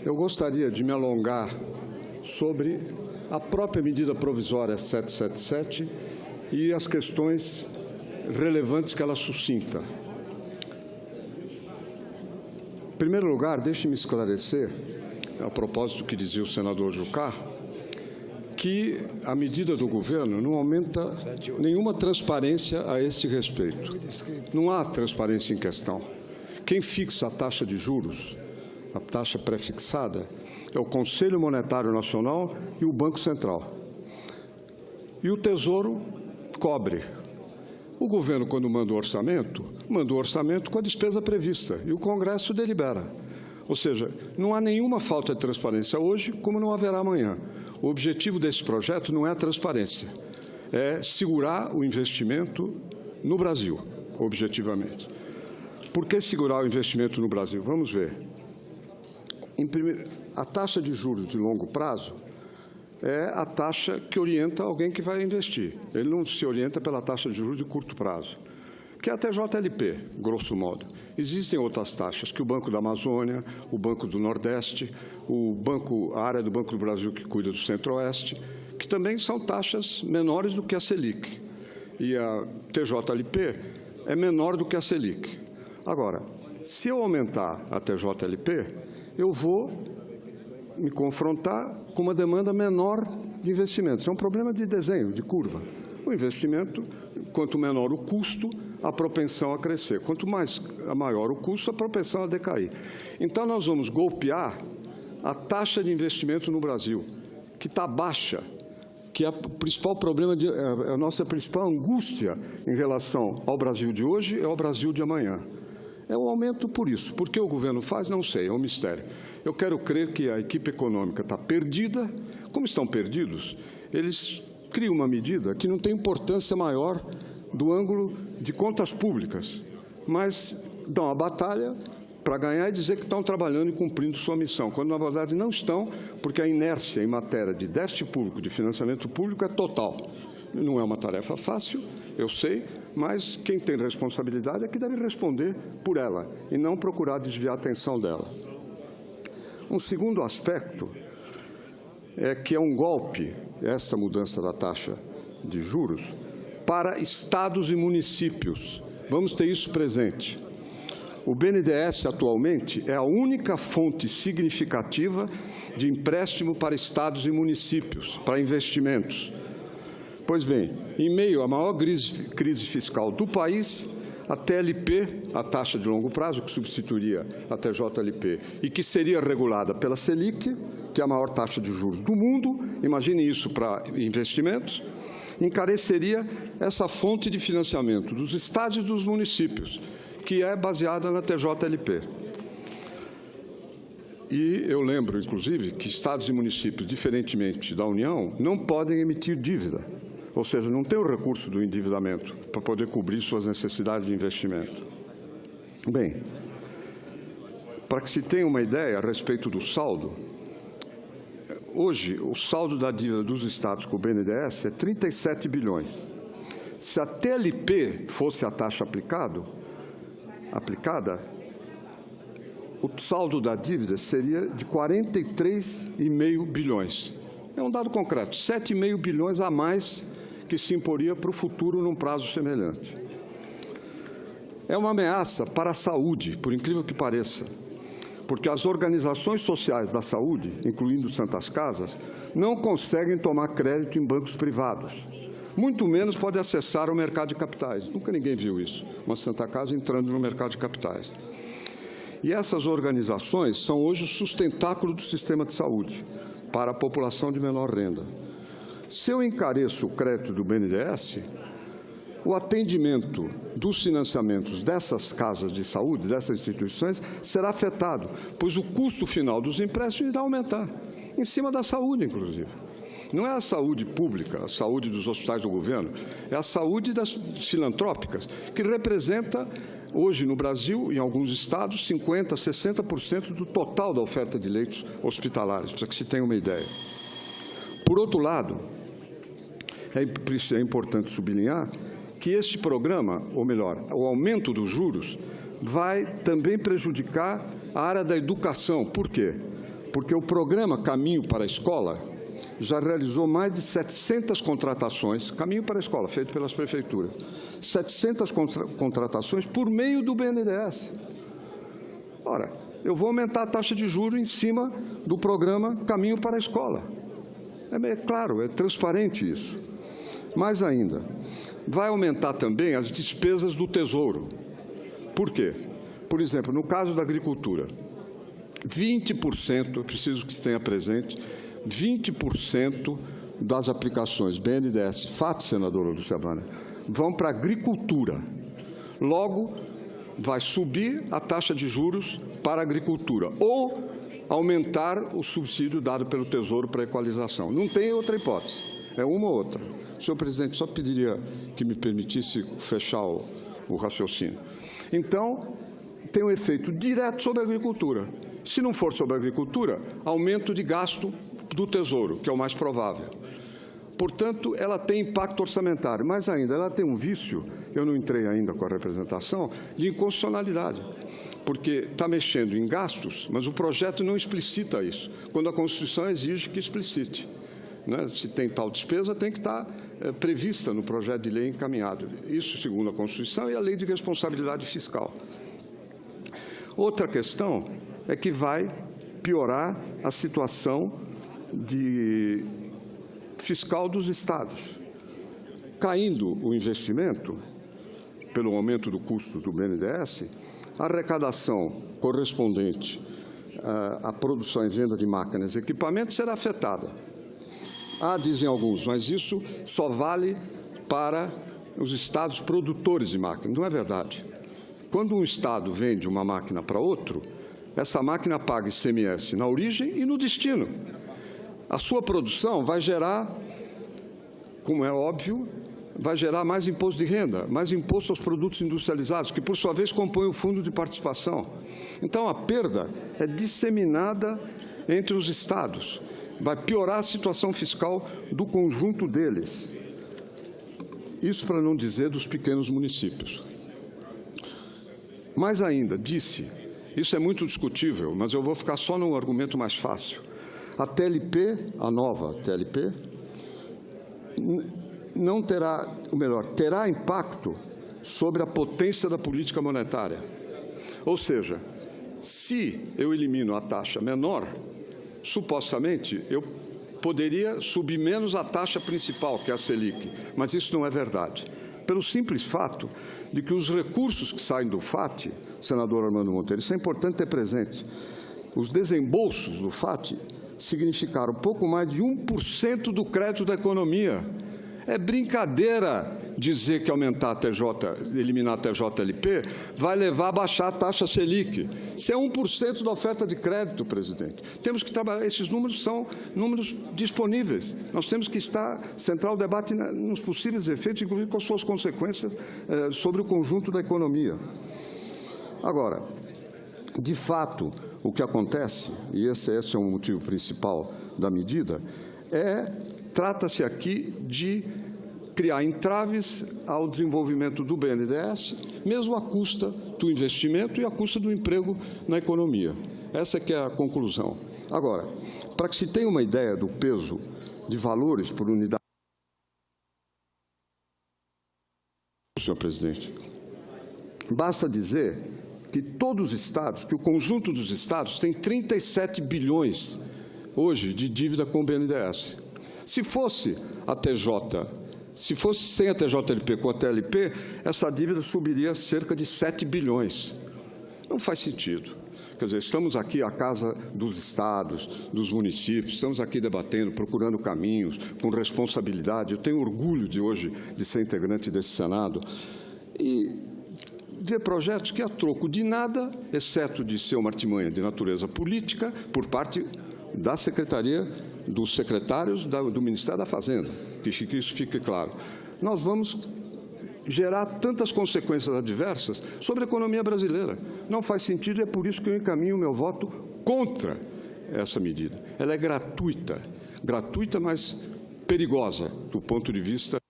eu gostaria de me alongar sobre a própria medida provisória 777 e as questões relevantes que ela suscita. Em primeiro lugar, deixe-me esclarecer, a propósito do que dizia o senador Jucá, que a medida do governo não aumenta nenhuma transparência a este respeito. Não há transparência em questão. Quem fixa a taxa de juros, a taxa pré-fixada, é o Conselho Monetário Nacional e o Banco Central. E o Tesouro cobre. O governo, quando manda o orçamento com a despesa prevista e o Congresso delibera. Ou seja, não há nenhuma falta de transparência hoje, como não haverá amanhã. O objetivo desse projeto não é a transparência, é segurar o investimento no Brasil, objetivamente. Por que segurar o investimento no Brasil? Vamos ver. A taxa de juros de longo prazo é a taxa que orienta alguém que vai investir. Ele não se orienta pela taxa de juros de curto prazo, que é a TJLP, grosso modo. Existem outras taxas, que o Banco da Amazônia, o Banco do Nordeste, a área do Banco do Brasil que cuida do Centro-Oeste, que também são taxas menores do que a Selic. E a TJLP é menor do que a Selic. Agora, se eu aumentar a TJLP, eu vou me confrontar com uma demanda menor de investimentos. É um problema de desenho, de curva. O investimento, quanto menor o custo, a propensão a crescer. Quanto maior o custo, a propensão a decair. Então, nós vamos golpear a taxa de investimento no Brasil, que está baixa, que é o principal problema, a nossa principal angústia em relação ao Brasil de hoje e ao Brasil de amanhã. É um aumento por isso. Por que o governo faz? Não sei, é um mistério. Eu quero crer que a equipe econômica está perdida. Como estão perdidos, eles criam uma medida que não tem importância maior do ângulo de contas públicas, mas dão a batalha para ganhar e dizer que estão trabalhando e cumprindo sua missão, quando, na verdade, não estão, porque a inércia em matéria de déficit público, de financiamento público, é total. Não é uma tarefa fácil, eu sei, mas quem tem responsabilidade é que deve responder por ela e não procurar desviar a atenção dela. Um segundo aspecto é que é um golpe, essa mudança da taxa de juros, para estados e municípios. Vamos ter isso presente. O BNDES, atualmente, é a única fonte significativa de empréstimo para estados e municípios, para investimentos. Pois bem, em meio à maior crise fiscal do país, a TLP, a taxa de longo prazo, que substituiria a TJLP e que seria regulada pela Selic, que é a maior taxa de juros do mundo, imagine isso para investimentos, encareceria essa fonte de financiamento dos estados e dos municípios, que é baseada na TJLP. E eu lembro, inclusive, que estados e municípios, diferentemente da União, não podem emitir dívida, ou seja, não tem o recurso do endividamento para poder cobrir suas necessidades de investimento. Bem, para que se tenha uma ideia a respeito do saldo, hoje o saldo da dívida dos estados com o BNDES é 37 bilhões. Se a TLP fosse a taxa aplicada, o saldo da dívida seria de 43,5 bilhões. É um dado concreto, 7,5 bilhões a mais que se imporia para o futuro num prazo semelhante. É uma ameaça para a saúde, por incrível que pareça, porque as organizações sociais da saúde, incluindo Santas Casas, não conseguem tomar crédito em bancos privados. Muito menos pode acessar o mercado de capitais. Nunca ninguém viu isso, uma Santa Casa entrando no mercado de capitais. E essas organizações são hoje o sustentáculo do sistema de saúde para a população de menor renda. Se eu encareço o crédito do BNDES, o atendimento dos financiamentos dessas casas de saúde, dessas instituições, será afetado, pois o custo final dos empréstimos irá aumentar, em cima da saúde, inclusive. Não é a saúde pública, a saúde dos hospitais do governo, é a saúde das filantrópicas, que representa, hoje no Brasil, em alguns estados, 50%, 60% do total da oferta de leitos hospitalares, para que se tenha uma ideia. Por outro lado, é importante sublinhar que este programa, ou melhor, o aumento dos juros, vai também prejudicar a área da educação. Por quê? porque o programa Caminho para a Escola já realizou mais de 700 contratações, Caminho para a Escola, feito pelas prefeituras, 700 contratações por meio do BNDES. Ora, eu vou aumentar a taxa de juros em cima do programa Caminho para a Escola. É claro, é transparente isso. Mais ainda, vai aumentar também as despesas do Tesouro. Por quê? Por exemplo, no caso da agricultura, 20%, eu preciso que se tenha presente, 20% das aplicações BNDES, FAT, senadora Lucevânia, vão para a agricultura. Logo, vai subir a taxa de juros para a agricultura ou aumentar o subsídio dado pelo Tesouro para a equalização. Não tem outra hipótese, é uma ou outra. Senhor presidente, só pediria que me permitisse fechar o raciocínio. Então, tem um efeito direto sobre a agricultura. Se não for sobre a agricultura, aumento de gasto do Tesouro, que é o mais provável. Portanto, ela tem impacto orçamentário, mas ainda ela tem um vício, eu não entrei ainda com a representação, de inconstitucionalidade, porque está mexendo em gastos, mas o projeto não explicita isso, quando a Constituição exige que explicite. Né? Se tem tal despesa, tem que estar prevista no projeto de lei encaminhado. Isso segundo a Constituição e a Lei de Responsabilidade Fiscal. Outra questão é que vai piorar a situação fiscal dos estados. Caindo o investimento, pelo aumento do custo do BNDES, a arrecadação correspondente à produção e venda de máquinas e equipamentos será afetada. Dizem alguns, mas isso só vale para os estados produtores de máquinas. Não é verdade. Quando um estado vende uma máquina para outro, essa máquina paga ICMS na origem e no destino. A sua produção vai gerar, como é óbvio, vai gerar mais imposto de renda, mais imposto aos produtos industrializados, que, por sua vez, compõem o fundo de participação. Então, a perda é disseminada entre os estados. Vai piorar a situação fiscal do conjunto deles. Isso para não dizer dos pequenos municípios. Mais ainda, disse, isso é muito discutível, mas eu vou ficar só num argumento mais fácil. A TLP, a nova TLP, não terá, ou melhor, terá impacto sobre a potência da política monetária. Ou seja, se eu elimino a taxa menor, supostamente eu poderia subir menos a taxa principal, que é a Selic, mas isso não é verdade. Pelo simples fato de que os recursos que saem do FAT, senador Armando Monteiro, isso é importante ter presente, os desembolsos do FAT significaram pouco mais de 1% do crédito da economia. É brincadeira dizer que aumentar a TJ, eliminar a TJLP, vai levar a baixar a taxa Selic. Isso é 1% da oferta de crédito, presidente. Temos que trabalhar, esses números são números disponíveis. Nós temos que centrar o debate nos possíveis efeitos, inclusive com as suas consequências sobre o conjunto da economia. Agora, de fato, o que acontece, e esse é o motivo principal da medida, trata-se aqui de criar entraves ao desenvolvimento do BNDES, mesmo à custa do investimento e à custa do emprego na economia. Essa que é a conclusão. Agora, para que se tenha uma ideia do peso de valores por unidade... Senhor presidente, basta dizer que todos os estados, que o conjunto dos estados tem 37 bilhões hoje de dívida com o BNDES. Se fosse a TJ, se fosse sem a TJLP com a TLP, essa dívida subiria cerca de 7 bilhões. Não faz sentido. Quer dizer, estamos aqui à casa dos estados, dos municípios, estamos aqui debatendo, procurando caminhos, com responsabilidade. Eu tenho orgulho de hoje de ser integrante desse Senado e ver projetos que, a troco de nada, exceto de ser uma artimanha de natureza política, por parte da Secretaria, dos secretários do Ministério da Fazenda, que isso fique claro. Nós vamos gerar tantas consequências adversas sobre a economia brasileira. Não faz sentido e é por isso que eu encaminho o meu voto contra essa medida. Ela é gratuita, mas perigosa do ponto de vista